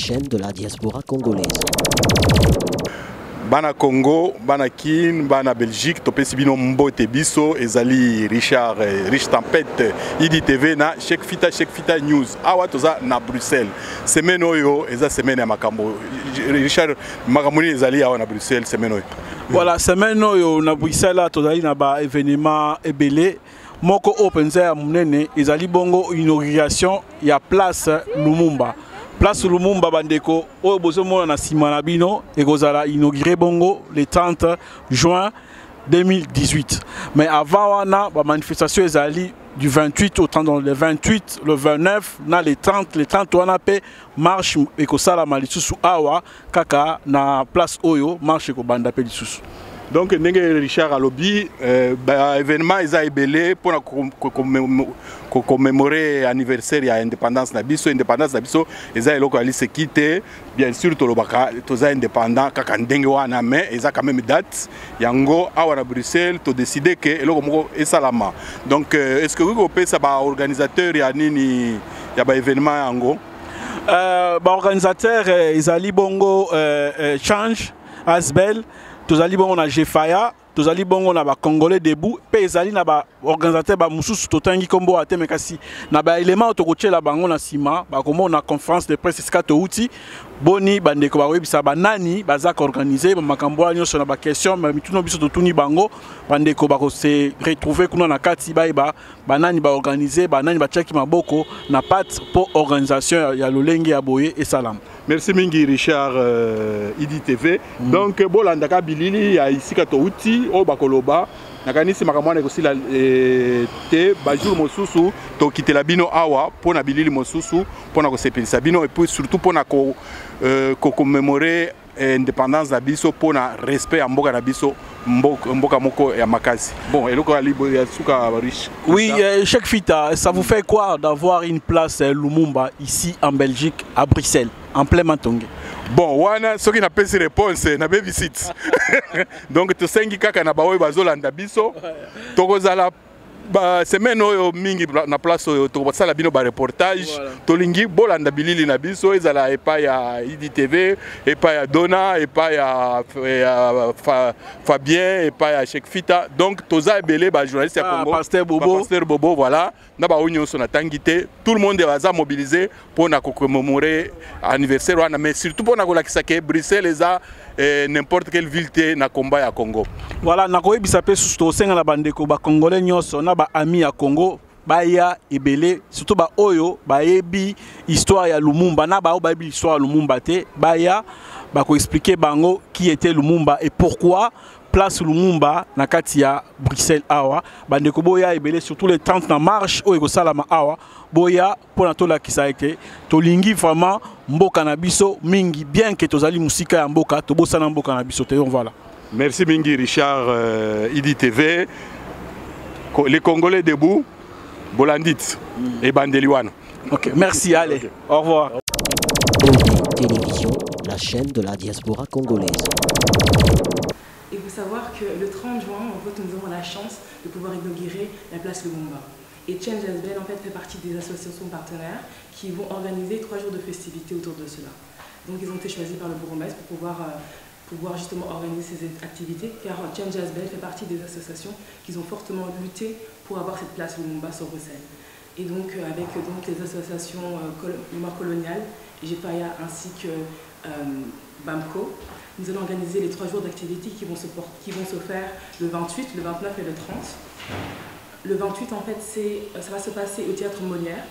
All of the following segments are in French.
chaîne de la diaspora congolaise. Bana Congo, Bana Kin, Bana Belgique, Topesi Bino Mbote Biso, Ezali Richard, Rich Tempête, Idi TV, na Cheikh Fita News. Awa toza na Bruxelles. Semaine oyo, eza semaine ya makambo. Richard Makamoni ezali awa na Bruxelles semaine oyo. Voilà, semaine oyo na Bruxelles tozali na ba événement ebele. Moko openza ya munene ezali bongo inauguration ya place Lumumba. Place Lumumba bandeko oyo bozomona na sima na bino ekozala inauguré bongo le 30 juin 2018. Mais avant wana ba manifestation ezali du 28 au 30, donc le 28, le 29, na le 30 wana pe marche ekosala malisusu awa kaka na place oyo marche ekobanda pe lisusu. Donc, Richard Alobi, événement est ebele pour commémorer l'anniversaire de l'indépendance de l'Abisso. L'indépendance de l'Abisso est localisée quitte, bien sûr, tous indépendants, quand on mais ils ont quand même date. Yango, à Bruxelles, tu as décidé que c'est Salama. Donc, est-ce que vous pouvez savoir organisateur il y a un événement Yango? Organisateur, ils ont bongo change, Asbel. Tozali bongo na Jefaya, tozali bongo na ba Congolais debout, pe ezali na ba organisateur ba mususu totangi kombo ate mekasi na ba élément tokochela bango na sima, ba komo na conférence de presse skato outi, boni bandeko ba webisa ba nani bazaka organiser ba makambo ala nyonso na ba question mais mituno biso totuni bango bandeko ba ko se retrouver kuna na kati ba nani ba organiser ba nani ba tchaki maboko na pat pour organisation ya lolenge ya boye et salam. Merci Mingi Richard Idi TV. Donc bolandaka bilili ya ici kato outi o bakoloba nakanisi makamwana ko sila te ba jour mosusu to kitela bino awa pona bilili mosusu pona ko sepelisa bino et puis surtout pona ko commémorer indépendance na biso pona respect ya mboka na biso mboka moko ya makasi. Bon, eloko ya libo ya suka riche. Oui, Cheikh Fita, ça vous fait quoi d'avoir une place Lumumba ici en Belgique, à Bruxelles, en plein Matongé? Bon, wana soki na pesi réponse na be visite. Donc to sengi kaka na baoy bazolanda biso. Tokozala ba semaine oyo mingi na place oyo tokosala bino ba reportage tolingi bolanda bilili na biso ezala epa ya Idi TV epa ya Dona epa ya Fabien epa ya Cheikh Fita. Donc toza ebele ba journaliste ya Congo Pasteur Bobo voilà na ba union so na tangité tout le monde va mobiliser pour na commémorer anniversaire wana mais surtout pour na kolakisa ke Bruxelles eza n'importe quelle ville te na combat ya Congo. Voilà, na koyebisa pe susto senga na bandeko ba Congolais nyonso na ba ami ya Congo baya ebele surtout ba oyo ba yebi histoire ya Lumumba na ba yebi histoire ya Lumumba te baya ba ko expliquer bango qui était Lumumba et pourquoi place Lumumba na kati ya Bruxelles awa bandeko boya ebele surtout les 30 na marche oyo ko salama awa boya pona to la kisaike to lingi vraiment mboka na biso mingi bien que tozali musika ya mboka to bosana mboka na biso te donc voilà. Merci Mingi Richard Idi TV. Les Congolais debout, Bolandit et Bandeliwana. Ok, merci, allez, okay. Au revoir. Télévision, la chaîne de la diaspora congolaise. Et il faut savoir que le 30 juin, en fait, nous aurons la chance de pouvoir inaugurer la place Lumumba. Et Change Asbel en fait partie des associations partenaires qui vont organiser 3 jours de festivités autour de cela. Donc ils ont été choisis par le bourgmestre pour pouvoir justement organiser ces activités, car Change Asbel fait partie des associations qui ont fortement lutté pour avoir cette place Lumumba sur Bruxelles. Et donc avec les associations Mémoire coloniale, GEPAIA ainsi que BAMCO, nous allons organiser les 3 jours d'activités qui vont se faire le 28, le 29 et le 30. Le 28 en fait ça va se passer au théâtre Molière.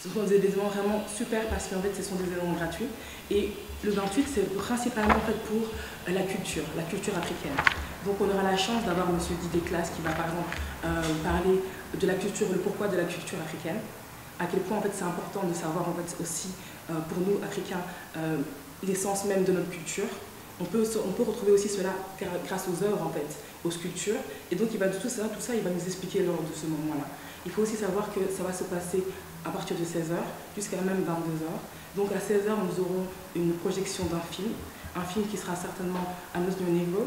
Ce sont des événements vraiment super parce qu'en fait ce sont des événements gratuits. Et le 28 c'est principalement en fait pour la culture africaine. Donc on aura la chance d'avoir M. Didier Claes qui va par exemple parler de la culture, le pourquoi de la culture africaine. À quel point en fait c'est important de savoir en fait aussi pour nous Africains l'essence même de notre culture. On peut retrouver aussi cela grâce aux œuvres en fait, aux sculptures. Et donc il va tout ça il va nous expliquer lors de ce moment-là. Il faut aussi savoir que ça va se passer à partir de 16h jusqu'à même 22h. Donc à 16h nous aurons une projection d'un film qui sera certainement à notre niveau.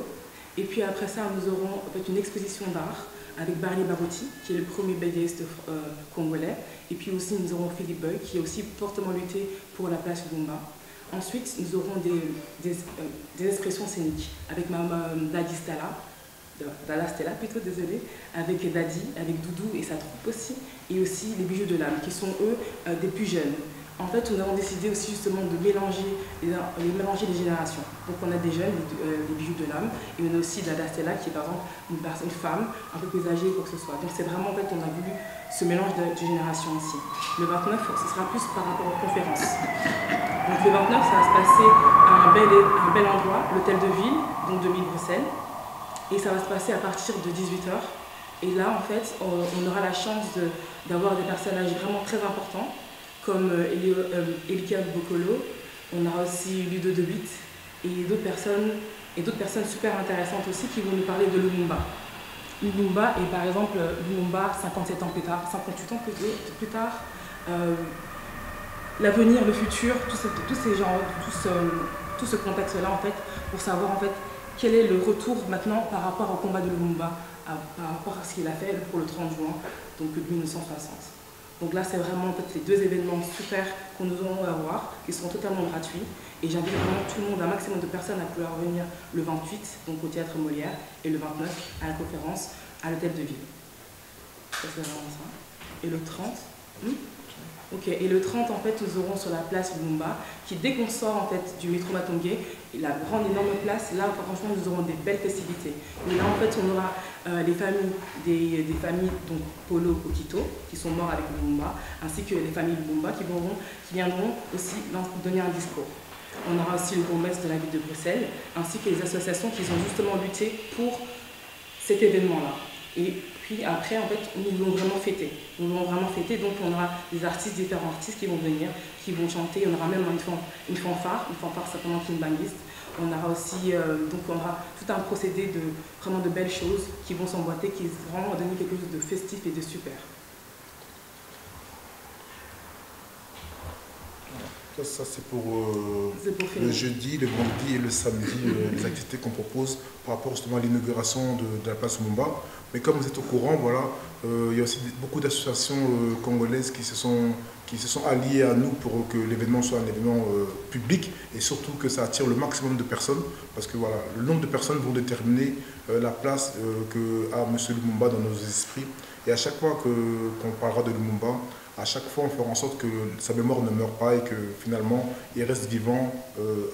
Et puis après ça nous aurons en fait, une exposition d'art avec Barney Barouti qui est le premier BDiste congolais. Et puis aussi nous aurons Philippe Boy qui a aussi fortement lutté pour la place Lumumba. Ensuite, nous aurons des expressions scéniques avec Dadi Stella, Dalla Stella plutôt, désolé, avec Dadi, avec Doudou et sa troupe aussi, et aussi les bijoux de l'âme, qui sont eux des plus jeunes. En fait, nous avons décidé aussi justement de mélanger les générations. Donc on a des jeunes, les bijoux de l'âme, et on a aussi Dalla Stella qui est par exemple une femme un peu plus âgée, quoi que ce soit. Donc c'est vraiment, en fait, on a voulu ce mélange de générations ici. Le 29, ce sera plus par rapport aux conférences. Donc le 29, ça va se passer à un bel endroit, l'hôtel de ville, donc de Bruxelles. Et ça va se passer à partir de 18 h. Et là, en fait, on aura la chance d'avoir des personnages vraiment très importants, comme Elika Bokolo, on aura aussi Ludo de Witt, et d'autres personnes super intéressantes aussi qui vont nous parler de Lumumba. Lumumba, et par exemple, Lumumba, 57 ans plus tard, 58 ans plus tard, l'avenir, le futur, tout ce contexte-là, en fait, pour savoir, en fait, quel est le retour maintenant par rapport au combat de Lumumba, par rapport à ce qu'il a fait pour le 30 juin, donc 1960. Donc là, c'est vraiment en fait, les deux événements super que nous allons avoir, qui seront totalement gratuits. Et j'invite vraiment tout le monde, un maximum de personnes à pouvoir venir le 28, donc au Théâtre Molière, et le 29 à la conférence à l'hôtel de ville. Ça, c'est vraiment ça. Et le 30 Ok, et le 30, en fait, nous aurons sur la place Lumumba, qui dès qu'on sort en fait, du métro Matongé, la grande énorme place, là, franchement, nous aurons des belles festivités. Et là, en fait, on aura les familles, des familles, donc Polo Okito, qui sont morts avec Lumumba, ainsi que les familles Lumumba qui viendront aussi donner un discours. On aura aussi le bourgmestre de la ville de Bruxelles, ainsi que les associations qui ont justement lutté pour cet événement-là. Et puis après, en fait, nous l'avons vraiment fêté. Donc on aura des artistes, différents artistes qui vont venir, qui vont chanter. On aura même une fanfare certainement kimbanguiste. On aura aussi, donc on aura tout un procédé de vraiment de belles choses qui vont s'emboîter, qui vont vraiment donner quelque chose de festif et de super. Ça c'est pour le jeudi, le vendredi et le samedi, les activités qu'on propose par rapport justement à l'inauguration de la place Lumumba. Mais comme vous êtes au courant, voilà, il y a aussi beaucoup d'associations congolaises qui se sont alliées à nous pour que l'événement soit un événement public et surtout que ça attire le maximum de personnes parce que voilà, le nombre de personnes vont déterminer la place qu'a M. Lumumba dans nos esprits. Et à chaque fois qu'on parlera de Lumumba, à chaque fois, on fera en sorte que sa mémoire ne meure pas et que finalement, il reste vivant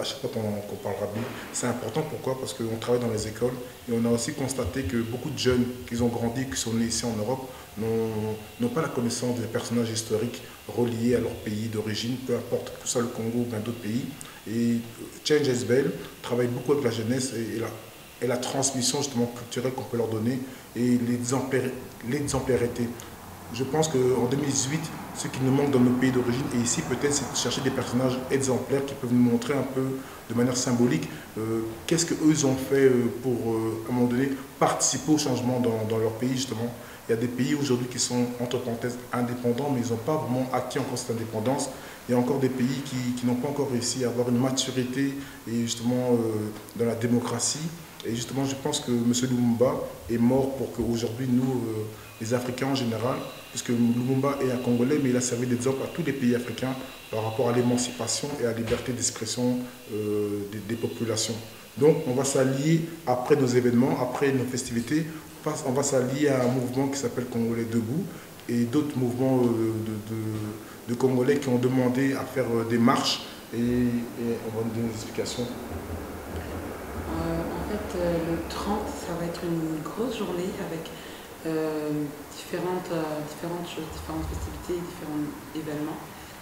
à chaque fois qu'on parlera de lui. C'est important, pourquoi? Parce qu'on travaille dans les écoles et on a aussi constaté que beaucoup de jeunes qui ont grandi, qui sont nés ici en Europe, n'ont pas la connaissance des personnages historiques reliés à leur pays d'origine, peu importe que ce soit le Congo ou bien d'autres pays. Et Change SBL travaille beaucoup avec la jeunesse et la transmission justement culturelle qu'on peut leur donner et l'exemplarité. Je pense qu'en 2018, ce qui nous manque dans nos pays d'origine, et ici peut-être, c'est de chercher des personnages exemplaires qui peuvent nous montrer un peu de manière symbolique qu'est-ce qu'eux ont fait pour, à un moment donné, participer au changement dans leur pays justement. Il y a des pays aujourd'hui qui sont, entre parenthèses, indépendants, mais ils n'ont pas vraiment acquis encore cette indépendance. Il y a encore des pays qui n'ont pas encore réussi à avoir une maturité et justement dans la démocratie. Et justement, je pense que M. Lumumba est mort pour qu'aujourd'hui, nous, les Africains en général, puisque Lumumba est un Congolais, mais il a servi d'exemple à tous les pays africains par rapport à l'émancipation et à la liberté d'expression des populations. Donc, on va s'allier après nos événements, après nos festivités, on va s'allier à un mouvement qui s'appelle Congolais Debout et d'autres mouvements de Congolais qui ont demandé à faire des marches et on va nous donner des explications. En fait, le 30, ça va être une grosse journée avec différentes choses, différentes festivités, différents événements.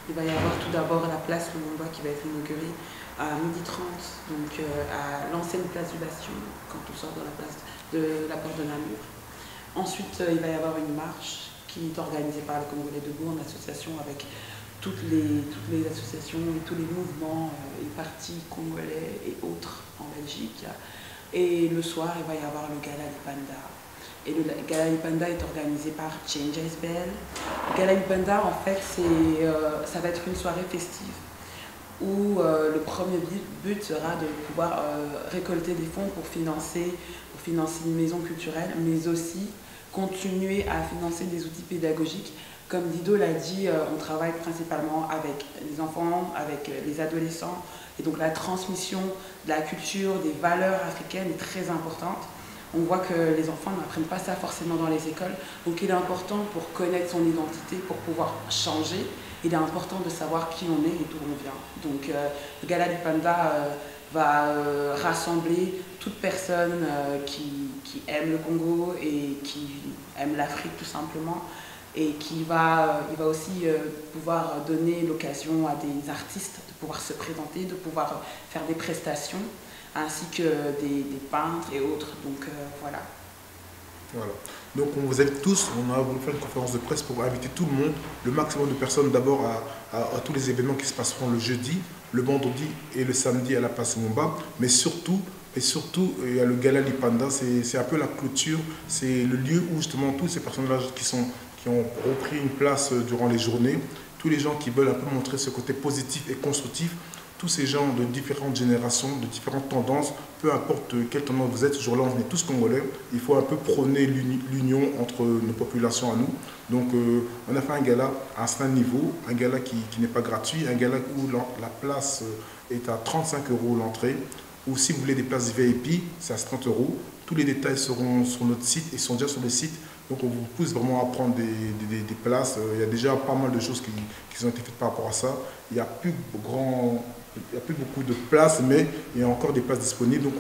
Il va y avoir tout d'abord la place Lumumba qui va être inaugurée à 12h30, donc à l'ancienne place du Bastion, quand on sort de la place de la porte de Namur. Ensuite, il va y avoir une marche qui est organisée par le Congolais Debout en association avec toutes les associations et tous les mouvements et partis congolais et autres en Belgique. Et le soir, il va y avoir le Gala Lipanda. Et le Gala Lipanda est organisé par Change SBL. Le Gala Lipanda, en fait, ça va être une soirée festive où le premier but sera de pouvoir récolter des fonds pour financer une maison culturelle, mais aussi continuer à financer des outils pédagogiques Comme Dido l'a dit, on travaille principalement avec les enfants, avec les adolescents. Et donc la transmission de la culture, des valeurs africaines est très importante. On voit que les enfants n'apprennent pas ça forcément dans les écoles. Donc il est important pour connaître son identité, pour pouvoir changer, il est important de savoir qui on est et d'où on vient. Donc le Gala du Panda va rassembler toute personne qui aime le Congo et qui aime l'Afrique tout simplement. Et il va aussi pouvoir donner l'occasion à des artistes de pouvoir se présenter, de pouvoir faire des prestations, ainsi que des peintres et autres. Donc voilà. Voilà. Donc on vous invite tous, on a voulu faire une conférence de presse pour inviter tout le monde, le maximum de personnes d'abord à tous les événements qui se passeront le jeudi, le vendredi et le samedi à la place Lumumba, mais surtout, il y a le Gala du Panda, c'est un peu la clôture, c'est le lieu où justement tous ces personnages qui ont repris une place durant les journées, tous les gens qui veulent un peu montrer ce côté positif et constructif, tous ces gens de différentes générations, de différentes tendances, peu importe quelle tendance vous êtes, ce jour-là on est tous congolais, il faut un peu prôner l'union entre nos populations à nous. Donc on a fait un gala à un certain niveau, un gala qui n'est pas gratuit, un gala où la place est à 35 € l'entrée, ou si vous voulez des places VIP, c'est à 30 €. Tous les détails seront sur notre site et sont déjà sur le site. Donc on vous pousse vraiment à prendre des places. Il y a déjà pas mal de choses qui ont été faites par rapport à ça. Il n'y a plus beaucoup de places, mais il y a encore des places disponibles. Donc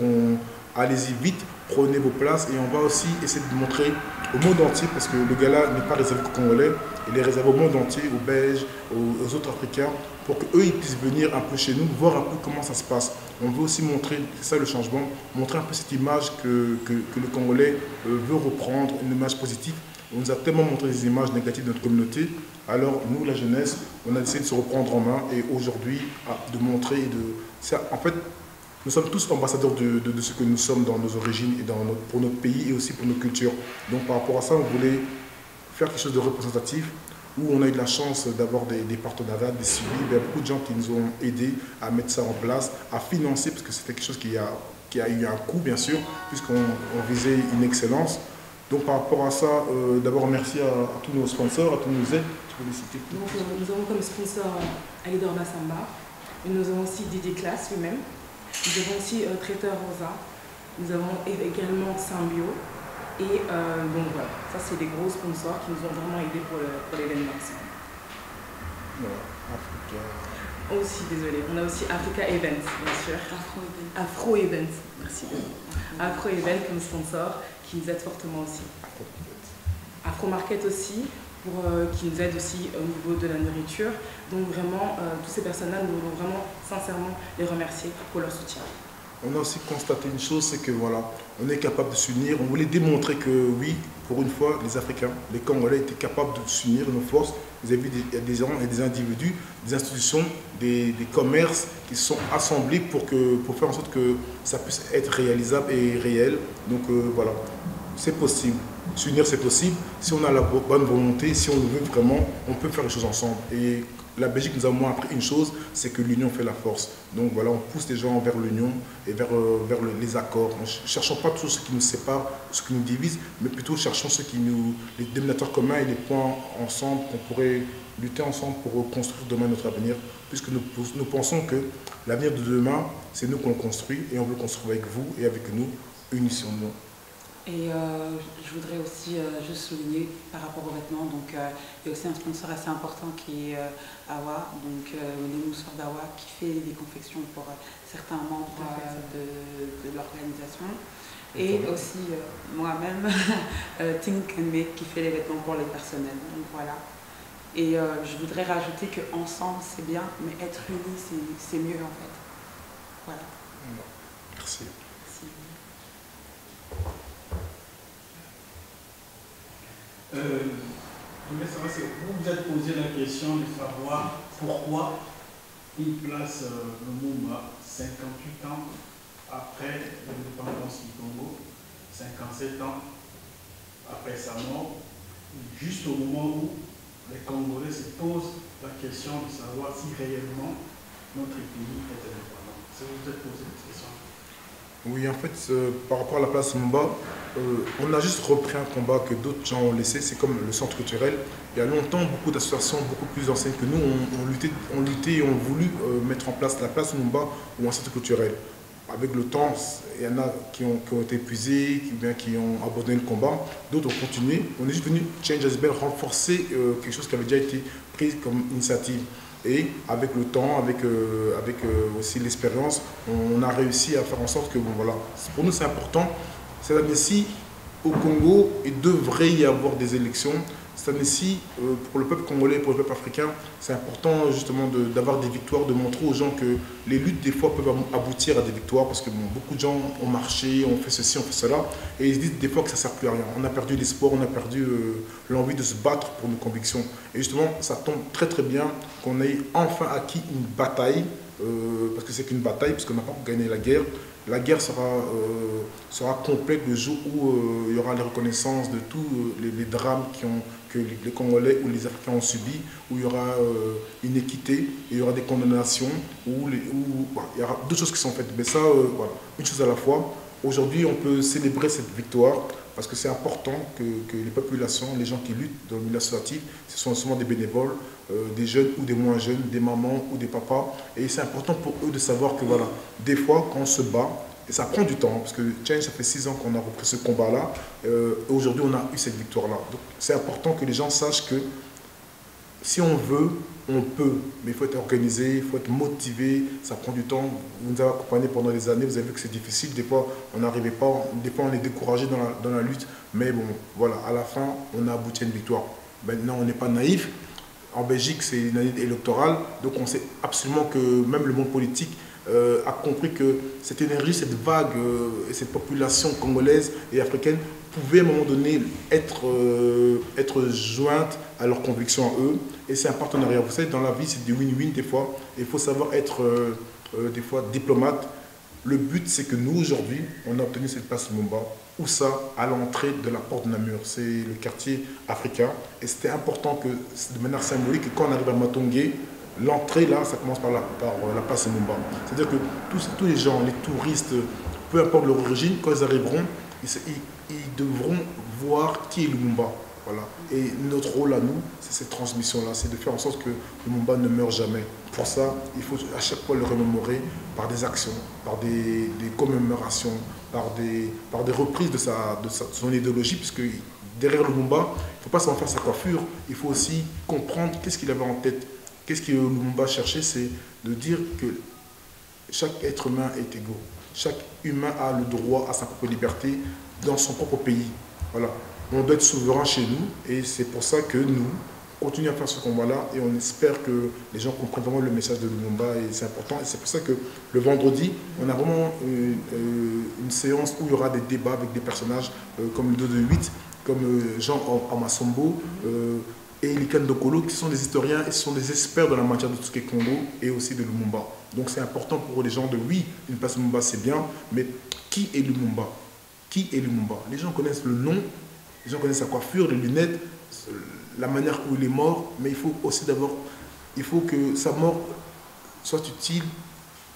allez-y vite, prenez vos places et on va aussi essayer de montrer au monde entier, parce que le gala n'est pas réservé aux Congolais, il est réservé au monde entier, aux Belges, aux autres Africains, pour qu'eux ils puissent venir un peu chez nous, voir un peu comment ça se passe. On veut aussi montrer, c'est ça le changement, montrer un peu cette image que le Congolais veut reprendre, une image positive. On nous a tellement montré des images négatives de notre communauté, alors nous, la jeunesse, on a essayé de se reprendre en main et aujourd'hui, de montrer, en fait, nous sommes tous ambassadeurs de ce que nous sommes dans nos origines et pour notre pays et aussi pour nos cultures. Donc par rapport à ça, on voulait faire quelque chose de représentatif, où on a eu de la chance d'avoir des partenariats, des suivis. Il y a beaucoup de gens qui nous ont aidés à mettre ça en place, à financer, parce que c'était quelque chose qui a eu un coût, bien sûr, puisqu'on visait une excellence. Donc par rapport à ça, d'abord merci à tous nos sponsors, à tous nos aides. Tu peux les citer? Donc, nous avons comme sponsor Alidor Massamba, nous avons aussi Didier Classe lui-même, nous avons aussi Traiteur Rosa, nous avons également Symbio. Et donc voilà, ça c'est des gros sponsors qui nous ont vraiment aidés pour l'événement. Voilà, Africa. Aussi, désolé, on a aussi Africa Events, bien sûr. Afro Events, merci. Afro Events comme sponsor, qui nous aide fortement aussi. Afro Market aussi, qui nous aide aussi au niveau de la nourriture. Donc vraiment, toutes ces personnes-là, nous voulons vraiment sincèrement les remercier pour leur soutien. On a aussi constaté une chose, c'est que voilà, on est capable de s'unir. On voulait démontrer que oui, pour une fois, les Africains, les Congolais étaient capables de s'unir, nos forces. Vous avez vu des gens et des individus, des institutions, des commerces qui se sont assemblés pour faire en sorte que ça puisse être réalisable et réel. Donc voilà, c'est possible. S'unir, c'est possible. Si on a la bonne volonté, si on le veut vraiment, on peut faire les choses ensemble. Et la Belgique nous a moins appris une chose, c'est que l'union fait la force. Donc voilà, on pousse les gens vers l'union et vers les accords. Ne cherchons pas toujours ce qui nous sépare, ce qui nous divise, mais plutôt cherchons les dénominateurs communs et les points ensemble qu'on pourrait lutter ensemble pour construire demain notre avenir. Puisque nous pensons que l'avenir de demain, c'est nous qu'on le construit et on veut le construire avec vous et avec nous. Unissons-nous. Et je voudrais aussi juste souligner par rapport aux vêtements, donc il y a aussi un sponsor assez important qui est Awa, donc les mousseurs d'Awa qui fait des confections pour certains membres de l'organisation. Et aussi moi-même, Think and Make qui fait les vêtements pour les personnels. Donc voilà. Et je voudrais rajouter qu'ensemble c'est bien, mais être unis c'est mieux en fait. Voilà. Merci. Je voulais savoir si vous vous êtes posé la question de savoir pourquoi il place Lumumba 58 ans après l'indépendance du Congo, 57 ans après sa mort, juste au moment où les Congolais se posent la question de savoir si réellement notre pays est indépendant. Si vous vous êtes posé cette question. Oui, en fait, par rapport à la place Lumumba, on a juste repris un combat que d'autres gens ont laissé, c'est comme le centre culturel. Il y a longtemps, beaucoup d'associations beaucoup plus anciennes que nous ont lutté et ont voulu mettre en place la place Lumumba ou un centre culturel. Avec le temps, il y en a qui ont été épuisés, qui ont abandonné le combat, d'autres ont continué. On est juste venu, Change Has Been, renforcer quelque chose qui avait déjà été pris comme initiative. Et avec le temps, avec aussi l'expérience, on a réussi à faire en sorte que, bon voilà, pour nous c'est important. Cette année-ci, au Congo, il devrait y avoir des élections. Cette année-ci, pour le peuple congolais, pour le peuple africain, c'est important justement d'avoir des victoires, de montrer aux gens que les luttes des fois peuvent aboutir à des victoires parce que bon, beaucoup de gens ont marché, ont fait ceci, ont fait cela et ils se disent des fois que ça ne sert plus à rien. On a perdu l'espoir, on a perdu l'envie de se battre pour nos convictions. Et justement, ça tombe très très bien qu'on ait enfin acquis une bataille, parce que c'est qu'une bataille, parce qu'on n'a pas gagné la guerre. La guerre sera complète le jour où il y aura les reconnaissances de tous les drames que les Congolais ou les Africains ont subis, où il y aura une équité, et il y aura des condamnations, il y aura d'autres choses qui sont faites. Mais ça, voilà, une chose à la fois. Aujourd'hui, on peut célébrer cette victoire parce que c'est important que les populations, les gens qui luttent dans le milieu associatif, ce sont souvent des bénévoles, des jeunes ou des moins jeunes, des mamans ou des papas. Et c'est important pour eux de savoir que voilà, des fois, quand on se bat, et ça prend du temps, parce que Change, ça fait 6 ans qu'on a repris ce combat-là. Aujourd'hui, on a eu cette victoire-là. Donc, c'est important que les gens sachent que si on veut, on peut, mais il faut être organisé, il faut être motivé, ça prend du temps. Vous nous avez accompagnés pendant des années, vous avez vu que c'est difficile, des fois on n'arrivait pas, des fois on est découragé dans la lutte, mais bon, voilà, à la fin, on a abouti à une victoire. Maintenant, on n'est pas naïf. En Belgique, c'est une année électorale, donc on sait absolument que même le monde politique a compris que cette énergie, cette vague, cette population congolaise et africaine pouvait à un moment donné être jointe à leurs convictions à eux. Et c'est un partenariat. Vous savez, dans la vie, c'est du win-win des fois. Il faut savoir être des fois diplomate. Le but, c'est que nous, aujourd'hui, on a obtenu cette place Lumumba. Où ça, à l'entrée de la porte de Namur. C'est le quartier africain. Et c'était important que, de manière symbolique, que quand on arrive à Matongé, l'entrée, là, ça commence par la place Lumumba. C'est-à-dire que tous les gens, les touristes, peu importe leur origine, quand ils arriveront, ils devront voir qui est Lumumba. Voilà. Et notre rôle à nous, c'est cette transmission-là, c'est de faire en sorte que Lumumba ne meure jamais. Pour ça, il faut à chaque fois le remémorer par des actions, par des commémorations, par des reprises de son idéologie, puisque derrière Lumumba, il ne faut pas seulement faire sa coiffure, il faut aussi comprendre qu'est-ce qu'il avait en tête. Qu'est-ce que Lumumba cherchait, c'est de dire que chaque être humain est égaux. Chaque humain a le droit à sa propre liberté dans son propre pays. Voilà. On doit être souverain chez nous et c'est pour ça que nous continuons à faire ce combat-là et on espère que les gens comprennent vraiment le message de Lumumba et c'est important. Et c'est pour ça que le vendredi, on a vraiment une séance où il y aura des débats avec des personnages comme le 2 de 8, comme Jean Amasombo et Likan Dokolo, qui sont des historiens et sont des experts dans la matière de tout ce qui est Congo et aussi de Lumumba. Donc c'est important pour les gens de, oui, une place Lumumba c'est bien, mais qui est Lumumba? Qui est Lumumba? Les gens connaissent le nom, les gens connaissent sa coiffure, les lunettes, la manière où il est mort, mais il faut aussi d'abord, il faut que sa mort soit utile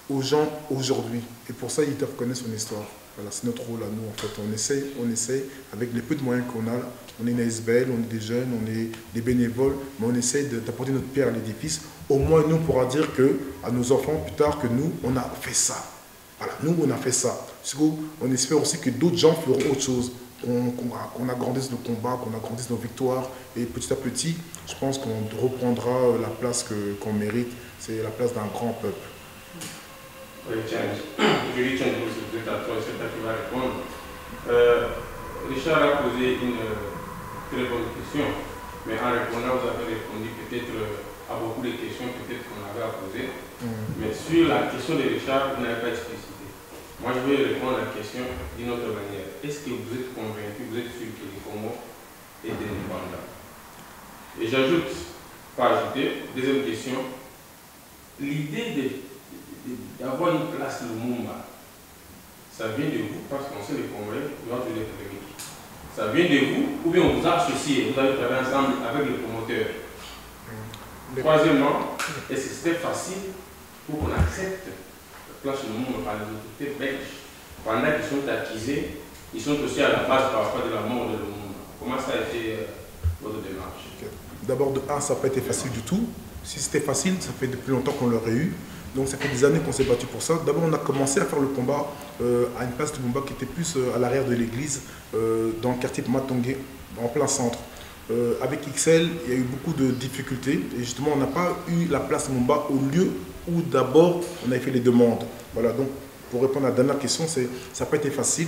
aux gens aujourd'hui. Et pour ça, ils doivent connaître son histoire. Voilà, c'est notre rôle à nous en fait. On essaie avec les peu de moyens qu'on a. On est une ASBL, on est des jeunes, on est des bénévoles, mais on essaie d'apporter notre pierre à l'édifice. Au moins, nous, on pourra dire à nos enfants plus tard que nous, on a fait ça. Voilà, nous, on a fait ça. On espère aussi que d'autres gens feront autre chose. Qu'on agrandisse le combat, qu'on agrandisse nos victoires. Et petit à petit, je pense qu'on reprendra la place qu'on mérite. C'est la place d'un grand peuple. Oui, Change. Je dis Change, vous êtes à toi, c'est toi qui va répondre. Richard a posé une très bonne question, mais en répondant, vous avez répondu peut-être à beaucoup de questions peut-être qu'on avait à poser. Mais sur la question de Richard, vous n'avez pas explicité. Moi, je vais répondre à la question d'une autre manière. Est-ce que vous êtes convaincu, vous êtes sûr que le Congo est indépendant? Et j'ajoute, pas ajouter, deuxième question, l'idée d'avoir une place Lumumba, ça vient de vous, parce qu'on sait les Congolais doivent être réunis. Ça vient de vous, ou bien on vous a associé, vous avez travaillé ensemble avec les promoteurs. Troisièmement, est-ce que c'était facile pour qu'on accepte la place Lumumba par les autorités belges pendant qu'ils sont accusés ils sont aussi à la base parfois de la mort de Lumumba. Comment ça a été votre démarche? D'abord, de un, ça n'a pas été facile du tout. Si c'était facile, ça fait depuis longtemps qu'on l'aurait eu. Donc ça fait des années qu'on s'est battu pour ça. D'abord, on a commencé à faire le combat à une place de Lumumba qui était plus à l'arrière de l'église, dans le quartier de Matongé, en plein centre. Avec XL, il y a eu beaucoup de difficultés et justement, on n'a pas eu la place de Lumumba au lieu où d'abord on avait fait les demandes. Voilà, donc pour répondre à la dernière question, ça n'a pas été facile.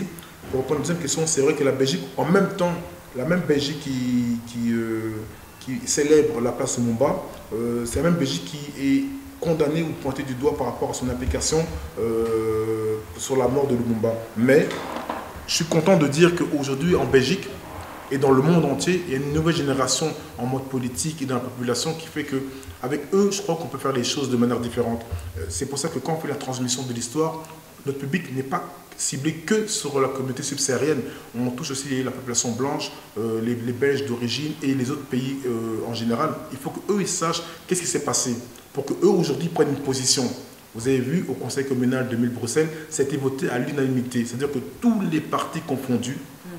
Pour répondre à la deuxième question, c'est vrai que la Belgique, en même temps, la même Belgique qui célèbre la place de Lumumba, c'est la même Belgique qui est condamnée ou pointée du doigt par rapport à son implication sur la mort de Lumumba. Mais je suis content de dire qu'aujourd'hui en Belgique et dans le monde entier, il y a une nouvelle génération en mode politique et dans la population qui fait qu'avec eux, je crois qu'on peut faire les choses de manière différente. C'est pour ça que quand on fait la transmission de l'histoire, notre public n'est pas ciblé que sur la communauté subsaharienne. On touche aussi la population blanche, les Belges d'origine et les autres pays en général. Il faut qu'eux ils sachent qu'est-ce qui s'est passé pour qu'eux aujourd'hui prennent une position. Vous avez vu au Conseil communal de Bruxelles, ça a été voté à l'unanimité. C'est-à-dire que tous les partis confondus,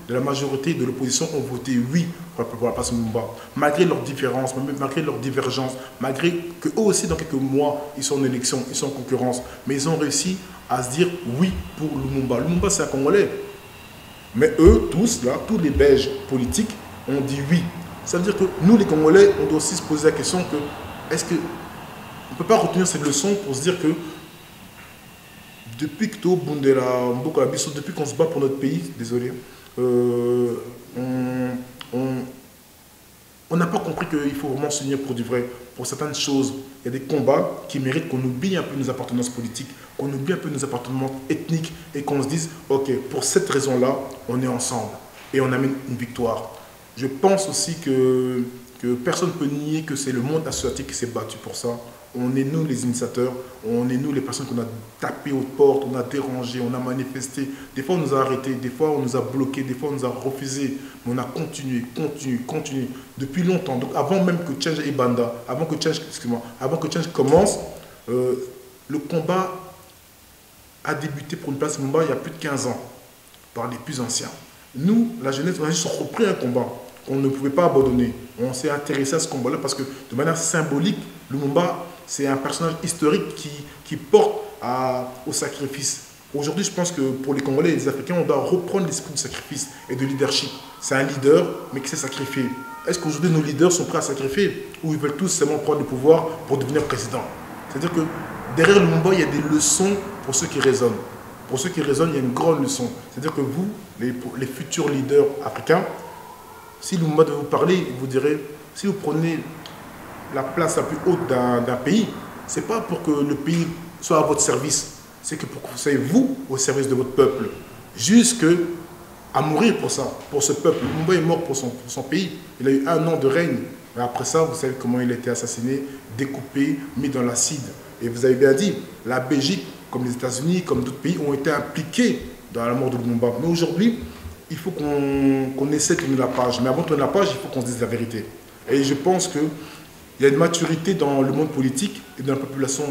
de la majorité de l'opposition, ont voté oui pour la place de Lumumba. Malgré leurs différences, malgré leurs divergences, malgré qu'eux aussi dans quelques mois, ils sont en élection, ils sont en concurrence. Mais ils ont réussi à se dire oui pour Lumumba. Lumumba, c'est un Congolais. Mais eux, tous, là, tous les Belges politiques ont dit oui. Ça veut dire que nous, les Congolais, on doit aussi se poser la question que est-ce que on ne peut pas retenir cette leçon pour se dire que depuis depuis qu'on se bat pour notre pays, désolé, on n'a pas compris qu'il faut vraiment s'unir pour du vrai. Pour certaines choses, il y a des combats qui méritent qu'on oublie un peu nos appartenances politiques, qu'on oublie un peu nos appartenances ethniques et qu'on se dise, ok, pour cette raison-là, on est ensemble et on amène une victoire. Je pense aussi que personne ne peut nier que c'est le monde associatif qui s'est battu pour ça. On est nous les initiateurs, on est nous les personnes qu'on a tapé aux portes, on a dérangé, on a manifesté. Des fois on nous a arrêtés, des fois on nous a bloqués, des fois on nous a refusés. Mais on a continué. Depuis longtemps. Donc avant même que Change et Banda, avant que Change commence, le combat a débuté pour une place Lumumba il y a plus de 15 ans, par les plus anciens. Nous, la jeunesse, on a juste repris un combat qu'on ne pouvait pas abandonner. On s'est intéressé à ce combat-là parce que de manière symbolique, Lumumba, c'est un personnage historique qui porte au sacrifice. Aujourd'hui, je pense que pour les Congolais et les Africains, on doit reprendre l'esprit du sacrifice et de leadership. C'est un leader, mais qui s'est sacrifié. Est-ce qu'aujourd'hui, nos leaders sont prêts à sacrifier ou ils veulent tous seulement prendre le pouvoir pour devenir président? C'est-à-dire que derrière Lumumba, il y a des leçons pour ceux qui raisonnent. Pour ceux qui raisonnent, il y a une grande leçon. C'est-à-dire que vous, les futurs leaders africains, si Lumumba devait vous parler, il vous dirait, si vous prenez la place la plus haute d'un pays, ce n'est pas pour que le pays soit à votre service, c'est que pour que vous soyez vous au service de votre peuple, jusqu'à mourir pour ça, pour ce peuple. Lumumba est mort pour son pays, il a eu 1 an de règne, mais après ça, vous savez comment il a été assassiné, découpé, mis dans l'acide. Et vous avez bien dit, la Belgique, comme les États-Unis, comme d'autres pays, ont été impliqués dans la mort de Lumumba. Mais aujourd'hui, il faut qu'on essaie de tourner la page. Mais avant de tourner la page, il faut qu'on se dise la vérité. Et je pense qu'il y a une maturité dans le monde politique et dans la population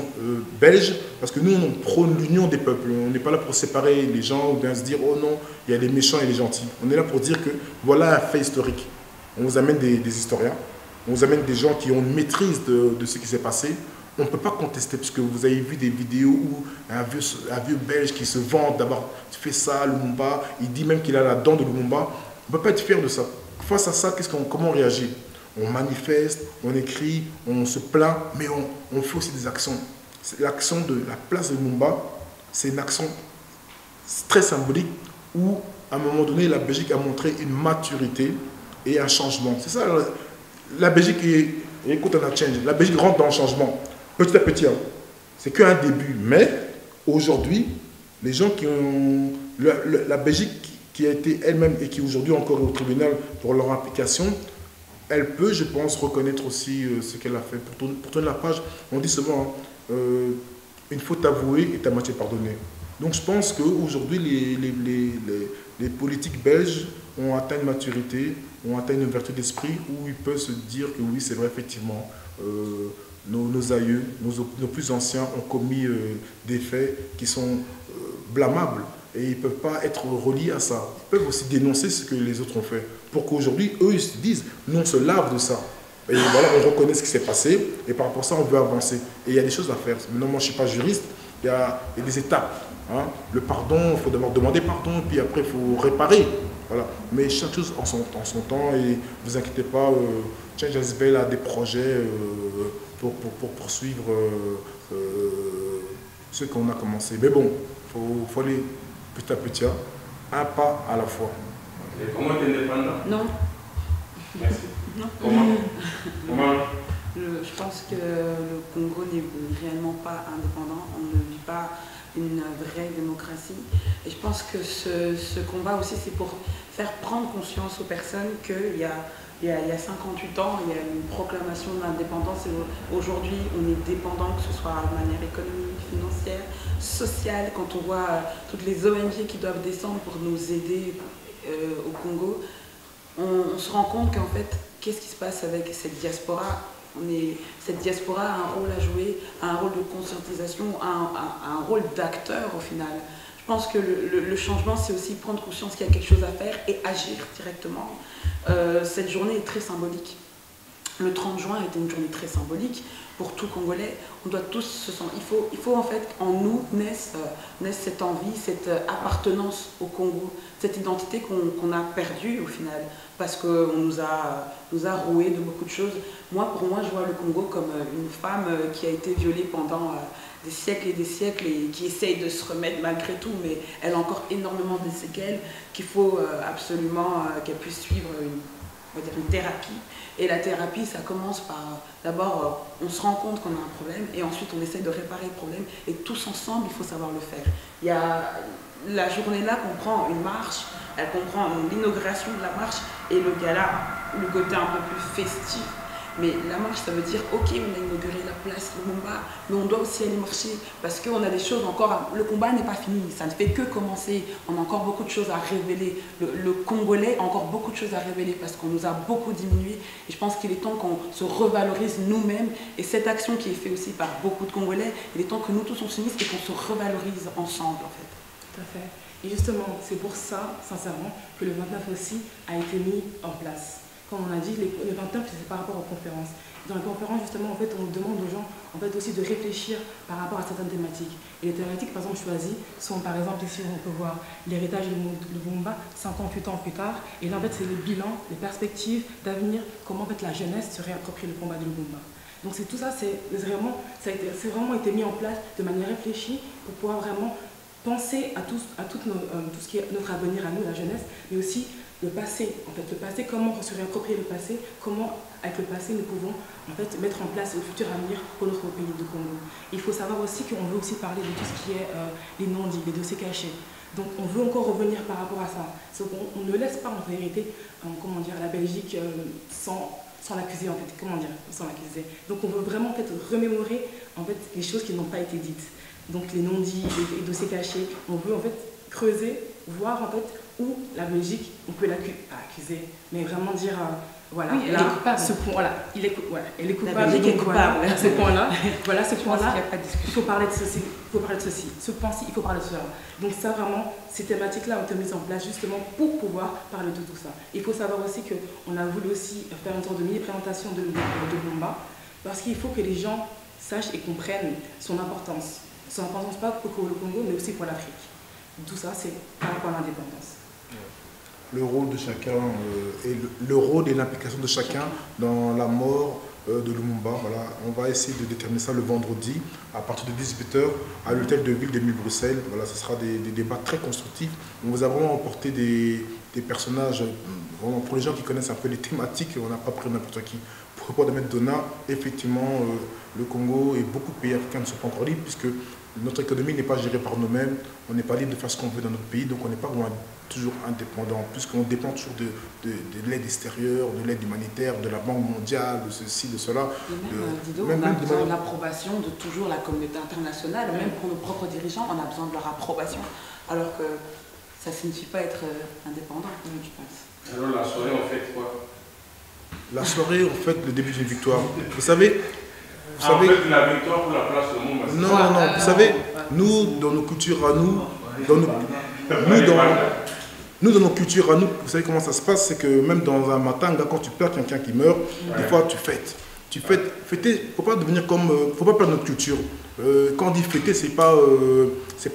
belge, parce que nous, on prône l'union des peuples. On n'est pas là pour séparer les gens ou bien se dire, oh non, il y a les méchants et les gentils. On est là pour dire que voilà un fait historique. On vous amène des historiens, on vous amène des gens qui ont une maîtrise de ce qui s'est passé. On ne peut pas contester, parce que vous avez vu des vidéos où un vieux Belge qui se vante d'avoir fait ça, Lumumba, il dit même qu'il a la dent de Lumumba. On ne peut pas être fier de ça. Face à ça, comment on réagit? On manifeste, on écrit, on se plaint, mais on fait aussi des actions. L'action de la place de Lumumba, c'est une action très symbolique où, à un moment donné, la Belgique a montré une maturité et un changement. C'est ça, la Belgique écoute, on a change. La Belgique rentre dans le changement. Petit à petit, hein. C'est qu'un début. Mais aujourd'hui, les gens qui ont... La Belgique qui a été elle-même et qui aujourd'hui encore est au tribunal pour leur implication, elle peut, je pense, reconnaître aussi ce qu'elle a fait. Pour tourner la page, on dit souvent, une faute avouée est à moitié pardonnée. Donc je pense qu'aujourd'hui, les politiques belges ont atteint une maturité, ont atteint une ouverture d'esprit où ils peuvent se dire que oui, c'est vrai, effectivement, nos aïeux, nos plus anciens ont commis des faits qui sont blâmables. Et ils ne peuvent pas être reliés à ça. Ils peuvent aussi dénoncer ce que les autres ont fait. Pour qu'aujourd'hui, eux, ils se disent, nous, on se lave de ça. Et voilà, on reconnaît ce qui s'est passé. Et par rapport à ça, on veut avancer. Et il y a des choses à faire. Maintenant, moi, je ne suis pas juriste. Il y a des étapes. Hein. Le pardon, il faut d'abord demander pardon. Puis après, il faut réparer. Voilà. Mais chaque chose en son temps. Et ne vous inquiétez pas, Change Asbel a des projets pour poursuivre ce qu'on a commencé. Mais bon, il faut aller petit à petit, un pas à la fois. Et comment tu es indépendant? Non. Merci. Non. Comment Je pense que le Congo n'est réellement pas indépendant. On ne vit pas une vraie démocratie. Et je pense que ce combat aussi, c'est pour faire prendre conscience aux personnes qu'il y a 58 ans, il y a une proclamation d'indépendance et aujourd'hui on est dépendant, que ce soit de manière économique, financière, sociale. Quand on voit toutes les ONG qui doivent descendre pour nous aider au Congo, on se rend compte qu'en fait, qu'est-ce qui se passe avec cette diaspora? Cette diaspora a un rôle à jouer, a un rôle de conscientisation, a un rôle d'acteur au final. Je pense que le changement, c'est aussi prendre conscience qu'il y a quelque chose à faire et agir directement. Cette journée est très symbolique. Le 30 juin était une journée très symbolique pour tout Congolais. On doit tous se sentir. Il faut en fait en nous naisse cette envie, cette appartenance au Congo, cette identité qu'on a perdue au final, parce qu'on nous a roués de beaucoup de choses. Pour moi, je vois le Congo comme une femme qui a été violée pendant des siècles et qui essaye de se remettre malgré tout, mais elle a encore énormément de séquelles qu'il faut absolument qu'elle puisse suivre une thérapie. Et la thérapie, ça commence par, d'abord, on se rend compte qu'on a un problème et ensuite on essaie de réparer le problème et tous ensemble, il faut savoir le faire. Il y a la journée-là comprend une marche, elle comprend l'inauguration de la marche et le gala, le côté un peu plus festif. Mais la marche, ça veut dire, ok, on a inauguré la place Lumumba, mais on doit aussi aller marcher parce qu'on a des choses encore. Le combat n'est pas fini, ça ne fait que commencer. On a encore beaucoup de choses à révéler. Le Congolais a encore beaucoup de choses à révéler parce qu'on nous a beaucoup diminué. Et je pense qu'il est temps qu'on se revalorise nous-mêmes. Et cette action qui est faite aussi par beaucoup de Congolais, il est temps que nous tous on s'unisse et qu'on se revalorise ensemble en fait. Tout à fait. Et justement, c'est pour ça, sincèrement, que le 29 aussi a été mis en place. Comme on a dit, le 29, c'est par rapport aux conférences. Dans les conférences, justement, en fait, on demande aux gens en fait, aussi de réfléchir par rapport à certaines thématiques. Et les thématiques, par exemple, choisies sont, par exemple, ici, on peut voir l'héritage de Lumumba, 58 ans plus tard. Et là, en fait, c'est le bilan, les perspectives d'avenir, comment, en fait, la jeunesse se réapproprie le combat de Lumumba. Donc, tout ça, c'est vraiment été mis en place de manière réfléchie pour pouvoir vraiment penser à tout ce qui est notre avenir à nous, la jeunesse, mais aussi le passé, en fait, le passé, comment se réapproprier le passé, comment avec le passé nous pouvons en fait mettre en place le futur avenir pour notre pays de Congo. Il faut savoir aussi qu'on veut aussi parler de tout ce qui est les non-dits, les dossiers cachés. Donc on veut encore revenir par rapport à ça. On ne laisse pas en vérité, comment dire, la Belgique sans l'accuser en fait, sans l'accuser. Donc on veut vraiment en fait remémorer en fait les choses qui n'ont pas été dites. Donc les non-dits, les dossiers cachés, on veut en fait creuser, voir en fait où la Belgique, on peut l'accuser, mais vraiment dire, voilà, oui, là, ce point-là, elle est coupable. La Belgique est coupable. Voilà, ce point-là, voilà, ce point-là, il faut parler de ceci, il faut parler de ceci, ce point-ci, il faut parler de cela. Donc ça vraiment, ces thématiques-là ont été mises en place justement pour pouvoir parler de tout ça. Il faut savoir aussi qu'on a voulu aussi faire une sorte de mini-présentation de Lumumba, parce qu'il faut que les gens sachent et comprennent son importance. Son importance pas pour le Congo, mais aussi pour l'Afrique. Tout ça, c'est par rapport à l'indépendance. Le rôle de chacun et le rôle et l'implication de chacun dans la mort de Lumumba. Voilà. On va essayer de déterminer ça le vendredi à partir de 18h à l'hôtel de ville d'Émile Bruxelles. Voilà, ce sera des débats très constructifs. On vous a vraiment apporté des personnages, vraiment pour les gens qui connaissent un peu les thématiques, on n'a pas pris n'importe qui. Pour répondre à M. Donna, effectivement, le Congo et beaucoup de pays africains ne sont pas encore libres puisque notre économie n'est pas gérée par nous-mêmes, on n'est pas libre de faire ce qu'on veut dans notre pays, donc on n'est pas vraiment toujours indépendant, puisqu'on dépend toujours de l'aide extérieure, de l'aide humanitaire, de la Banque mondiale, de ceci, de cela. On a besoin de l'approbation de toujours la communauté internationale, même pour nos propres dirigeants, on a besoin de leur approbation, alors que ça ne signifie pas être indépendant, je pense. Alors la soirée, on fait quoi? La soirée, on fait le début d'une victoire. Vous savez, en fait, la victoire pour la place Lumumba. Non, vous savez, nous, dans nos cultures à nous, Nous, dans nos cultures, à nous, vous savez comment ça se passe, c'est que même dans un matanga, quand tu perds quelqu'un qui meurt, des fois tu fêtes. Fêter, faut pas devenir comme, faut pas perdre notre culture. Quand on dit fêter, c'est pas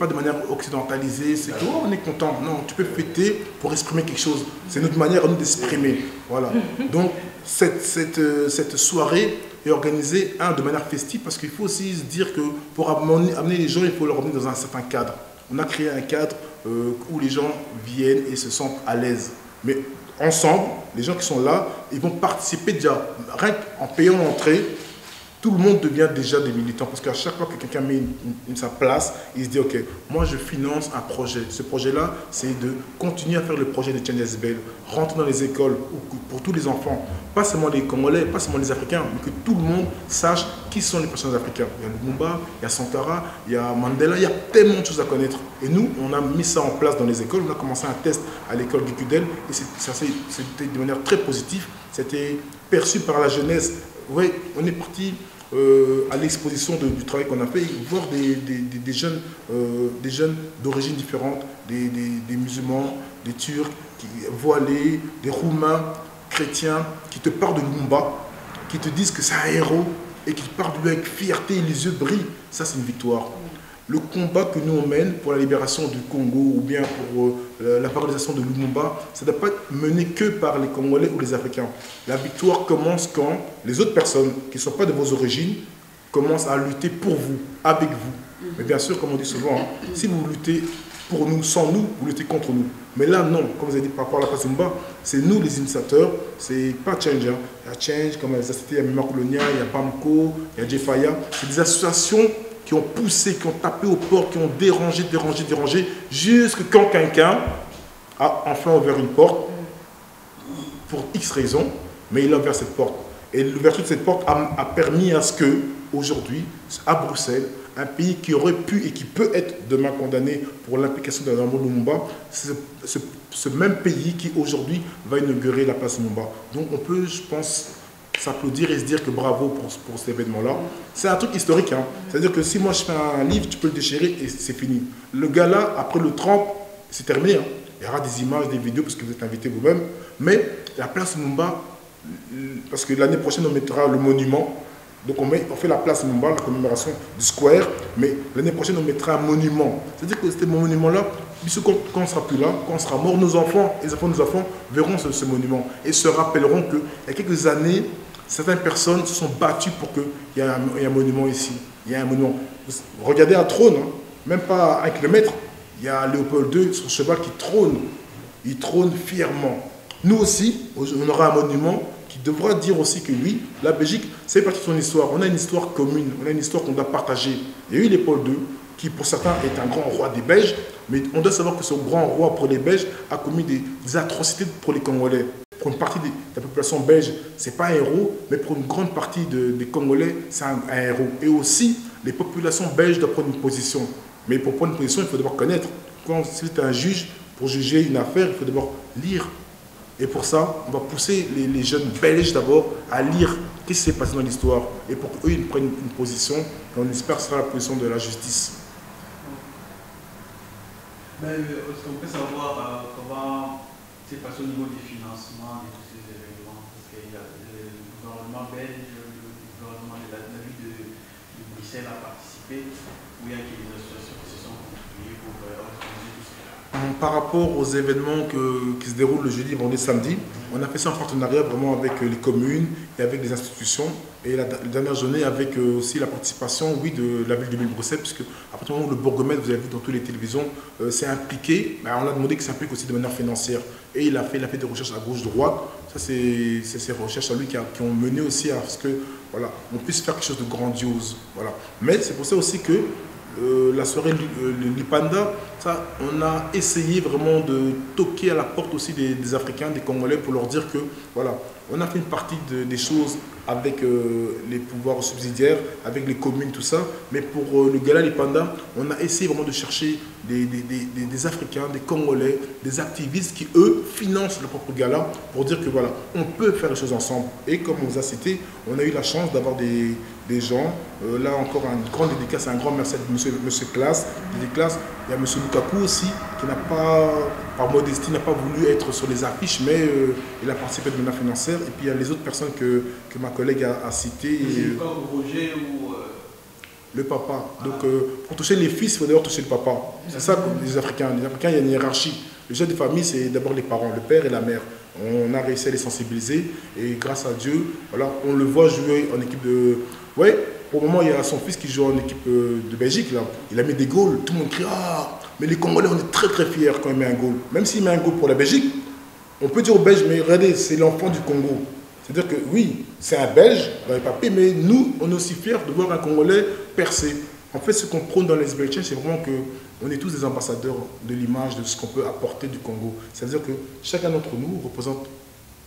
de manière occidentalisée, c'est que on est content. Non, tu peux fêter pour exprimer quelque chose. C'est notre manière à nous d'exprimer. Voilà. Donc cette soirée est organisée de manière festive parce qu'il faut aussi se dire que pour amener les gens, il faut leur amener dans un certain cadre. On a créé un cadre où les gens viennent et se sentent à l'aise. Mais ensemble, les gens qui sont là, ils vont participer déjà. Rien qu'en payant l'entrée, tout le monde devient déjà des militants. Parce qu'à chaque fois que quelqu'un met sa place, il se dit, ok, moi je finance un projet. Ce projet-là, c'est de continuer à faire le projet de Change SBL, rentrer dans les écoles pour tous les enfants, pas seulement les Congolais, pas seulement les Africains, mais que tout le monde sache qui sont les personnes africaines. Il y a Lumumba, il y a Sankara, il y a Mandela, il y a tellement de choses à connaître. Et nous, on a mis ça en place dans les écoles. On a commencé un test à l'école du Kudel et c'était de manière très positive. C'était perçu par la jeunesse. Oui, on est parti à l'exposition du travail qu'on a fait, voir des jeunes d'origine différente, des musulmans, des Turcs, voilés, des Roumains, chrétiens, qui te parlent de Lumumba, qui te disent que c'est un héros et qui te parlent de lui avec fierté, les yeux brillent. Ça, c'est une victoire. Le combat que nous on mène pour la libération du Congo ou bien pour la valorisation de Lumumba, ça ne doit pas être mené que par les Congolais ou les Africains. La victoire commence quand les autres personnes qui ne sont pas de vos origines commencent à lutter pour vous, avec vous. Mais bien sûr, comme on dit souvent, si vous luttez pour nous, sans nous, vous luttez contre nous. Mais là, non, comme vous avez dit par rapport à la place Lumumba, c'est nous les initiateurs, c'est pas Change. Il y a Change, comme les associations, il y a Mémoire Colonia, il y a BAMCO, il y a Jefaya. C'est des associations qui ont poussé, qui ont tapé aux portes, qui ont dérangé, jusqu'à quand quelqu'un a enfin ouvert une porte, pour X raisons, mais il a ouvert cette porte. Et l'ouverture de cette porte a permis à ce que, aujourd'hui, à Bruxelles, un pays qui aurait pu et qui peut être demain condamné pour l'implication de Laurent Lumumba, c'est ce même pays qui aujourd'hui va inaugurer la place Lumumba. Donc on peut, je pense, s'applaudir et se dire que bravo pour cet événement-là. C'est un truc historique. Hein. C'est-à-dire que si moi je fais un livre, tu peux le déchirer et c'est fini. Le gala, après le 30, c'est terminé. Hein. Il y aura des images, des vidéos, parce que vous êtes invité vous-même. Mais la place Lumumba, parce que l'année prochaine, on mettra le monument. Donc on fait la place Lumumba, la commémoration du square. Mais l'année prochaine, on mettra un monument. C'est-à-dire que ce monument-là, quand on ne sera plus là, quand on sera mort, nos enfants, les enfants de nos enfants verront ce monument et se rappelleront qu'il y a quelques années, certaines personnes se sont battues pour qu'il y ait un monument ici. Il y a un monument. Regardez un trône, hein, même pas à 1 kilomètre. Il y a Léopold II, son cheval qui trône. Il trône fièrement. Nous aussi, on aura un monument qui devra dire aussi que oui, la Belgique, c'est partie de son histoire. On a une histoire commune, on a une histoire qu'on doit partager. Il y a eu Léopold II, qui pour certains est un grand roi des Belges, mais on doit savoir que ce grand roi pour les Belges a commis des atrocités pour les Congolais. Pour une partie de la population belge, ce n'est pas un héros, mais pour une grande partie des Congolais, c'est un héros. Et aussi, les populations belges doivent prendre une position. Mais pour prendre une position, il faut d'abord connaître. Si tu es un juge, pour juger une affaire, il faut d'abord lire. Et pour ça, on va pousser les jeunes belges d'abord à lire ce qui s'est passé dans l'histoire. Et pour qu'eux, ils prennent une position, et on espère que ce sera la position de la justice. Est-ce qu'on peut savoir comment c'est passé au niveau du financement de tous ces événements? Parce qu'il y a le gouvernement belge, le gouvernement de la ville de Bruxelles a participé, où il y a des associations qui se sont constituées pour organiser tout cela. Par rapport aux événements qui se déroulent le jeudi, vendredi, samedi, on a fait ça en partenariat vraiment avec les communes et avec les institutions. Et la dernière journée avec aussi la participation, oui, de la ville de Bruxelles, puisque à partir du moment où le bourgmestre, vous avez vu dans toutes les télévisions, s'est impliqué, ben, on a demandé qu'il s'implique aussi de manière financière. Et il a fait des recherches à gauche-droite. Ça, c'est ces recherches à lui qui ont mené aussi à ce que, voilà, on puisse faire quelque chose de grandiose. Voilà. Mais c'est pour ça aussi que la soirée Lipanda, ça, on a essayé vraiment de toquer à la porte aussi des Africains, des Congolais, pour leur dire que, voilà, on a fait une partie des choses avec les pouvoirs subsidiaires, avec les communes, tout ça. Mais pour le gala Les Pandas, on a essayé vraiment de chercher des Africains, des Congolais, des activistes qui, eux, financent leur propre gala pour dire que voilà, on peut faire les choses ensemble. Et comme on vous a cité, on a eu la chance d'avoir des gens, là encore une grande dédicace, un grand merci à monsieur Classe, il y a monsieur Lukaku aussi, qui n'a pas, par modestie, n'a pas voulu être sur les affiches, mais il a participé de manière financière. Et puis il y a les autres personnes que ma collègue a citées. Roger ou... Le papa. Donc pour toucher les fils, il faut d'abord toucher le papa. C'est ça les Africains. Les Africains, il y a une hiérarchie. Le chef de famille, c'est d'abord les parents, le père et la mère. On a réussi à les sensibiliser et grâce à Dieu, voilà, on le voit jouer en équipe de... Ouais, pour le moment, il y a son fils qui joue en équipe de Belgique. Là. Il a mis des goals. Tout le monde crie « Ah !» Mais les Congolais, on est très très fiers quand il met un goal. Même s'il met un goal pour la Belgique, on peut dire aux Belges, mais regardez, c'est l'enfant du Congo. C'est-à-dire que oui, c'est un Belge dans les papiers, mais nous, on est aussi fiers de voir un Congolais percer. En fait, ce qu'on prône dans les SBL, c'est vraiment qu'on est tous des ambassadeurs de l'image, de ce qu'on peut apporter du Congo. C'est-à-dire que chacun d'entre nous représente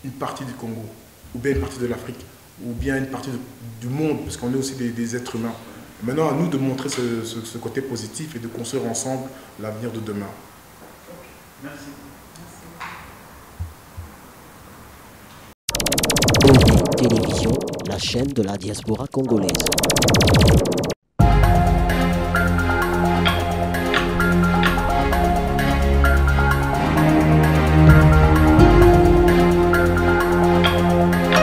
une partie du Congo, ou bien une partie de l'Afrique, ou bien une partie du monde, parce qu'on est aussi des êtres humains. Maintenant, à nous de montrer ce côté positif et de construire ensemble l'avenir de demain. Merci. Télévision, la chaîne de la diaspora congolaise.